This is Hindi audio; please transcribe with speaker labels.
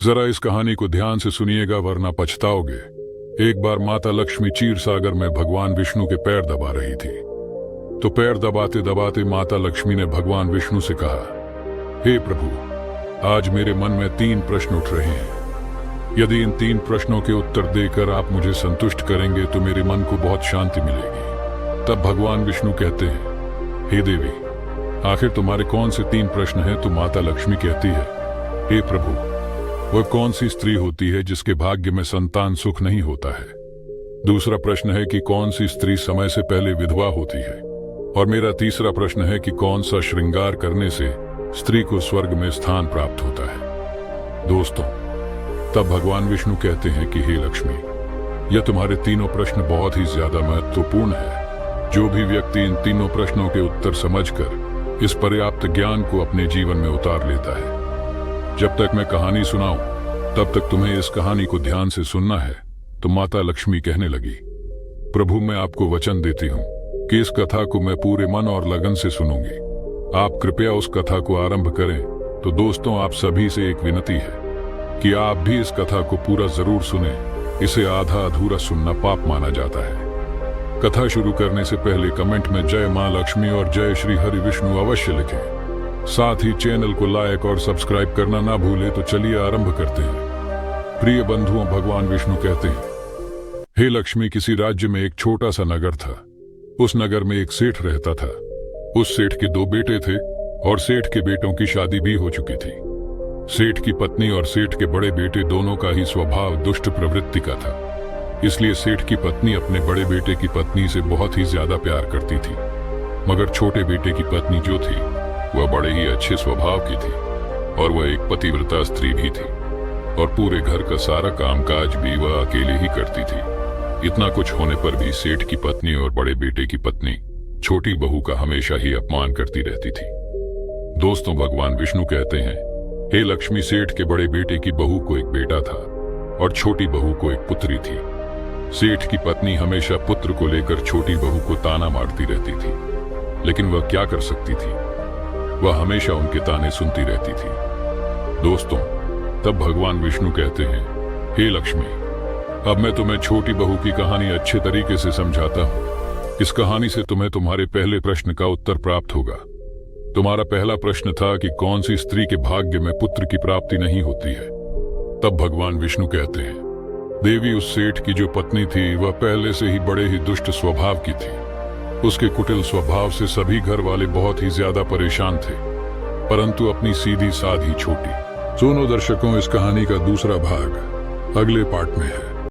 Speaker 1: जरा इस कहानी को ध्यान से सुनिएगा वरना पछताओगे। एक बार माता लक्ष्मी क्षीर सागर में भगवान विष्णु के पैर दबा रही थी। तो पैर दबाते दबाते माता लक्ष्मी ने भगवान विष्णु से कहा, हे प्रभु, आज मेरे मन में 3 प्रश्न उठ रहे हैं। यदि इन 3 प्रश्नों के उत्तर देकर आप मुझे संतुष्ट करेंगे तो मेरे मन को बहुत शांति मिलेगी। तब भगवान विष्णु कहते हैं, हे देवी, आखिर तुम्हारे कौन से 3 प्रश्न हैं? तो माता लक्ष्मी कहती है, हे प्रभु, वह कौन सी स्त्री होती है जिसके भाग्य में संतान सुख नहीं होता है? दूसरा प्रश्न है कि कौन सी स्त्री समय से पहले विधवा होती है? और मेरा तीसरा प्रश्न है कि कौन सा श्रृंगार करने से स्त्री को स्वर्ग में स्थान प्राप्त होता है? दोस्तों, तब भगवान विष्णु कहते हैं कि हे लक्ष्मी, यह तुम्हारे तीनों प्रश्न बहुत ही ज्यादा महत्वपूर्ण है। जो भी व्यक्ति इन तीनों प्रश्नों के उत्तर समझकर इस पर्याप्त ज्ञान को अपने जीवन में उतार लेता है। जब तक मैं कहानी सुनाऊं तब तक तुम्हें इस कहानी को ध्यान से सुनना है। तो माता लक्ष्मी कहने लगी, प्रभु, मैं आपको वचन देती हूँ कि इस कथा को मैं पूरे मन और लगन से सुनूंगी। आप कृपया उस कथा को आरंभ करें। तो दोस्तों, आप सभी से एक विनती है कि आप भी इस कथा को पूरा जरूर सुने। इसे आधा अधूरा सुनना पाप माना जाता है। कथा शुरू करने से पहले कमेंट में जय मां लक्ष्मी और जय श्री हरि विष्णु अवश्य लिखें। साथ ही चैनल को लाइक और सब्सक्राइब करना ना भूले। तो चलिए आरंभ करते हैं। प्रिय बंधुओं, भगवान विष्णु कहते हैं, हे लक्ष्मी, किसी राज्य में एक छोटा सा नगर था। उस नगर में एक सेठ रहता था। उस सेठ के 2 बेटे थे और सेठ के बेटों की शादी भी हो चुकी थी। सेठ की पत्नी और सेठ के बड़े बेटे दोनों का ही स्वभाव दुष्ट प्रवृत्ति का था। इसलिए सेठ की पत्नी अपने बड़े बेटे की पत्नी से बहुत ही ज्यादा प्यार करती थी, मगर छोटे बेटे की पत्नी जो थी वह बड़े ही अच्छे स्वभाव की थी और वह एक पतिव्रता स्त्री भी थी और पूरे घर का सारा कामकाज भी वह अकेले ही करती थी। इतना कुछ होने पर भी सेठ की पत्नी और बड़े बेटे की पत्नी छोटी बहू का हमेशा ही अपमान करती रहती थी। दोस्तों, भगवान विष्णु कहते हैं, हे लक्ष्मी, सेठ के बड़े बेटे की बहू को एक बेटा था और छोटी बहू को एक पुत्री थी। सेठ की पत्नी हमेशा पुत्र को लेकर छोटी बहू को ताना मारती रहती थी, लेकिन वह क्या कर सकती थी? वह हमेशा उनके ताने सुनती रहती थी। दोस्तों, तब भगवान विष्णु कहते हैं, हे लक्ष्मी, अब मैं तुम्हें छोटी बहू की कहानी अच्छे तरीके से समझाता हूँ। इस कहानी से तुम्हें तुम्हारे पहले प्रश्न का उत्तर प्राप्त होगा। तुम्हारा पहला प्रश्न था कि कौन सी स्त्री के भाग्य में पुत्र की प्राप्ति नहीं होती है। तब भगवान विष्णु कहते हैं, देवी, उस सेठ की जो पत्नी थी वह पहले से ही बड़े ही दुष्ट स्वभाव की थी। उसके कुटिल स्वभाव से सभी घर वाले बहुत ही ज्यादा परेशान थे, परंतु अपनी सीधी साधी छोटी। सुनो दर्शकों, इस कहानी का दूसरा भाग अगले पार्ट में है।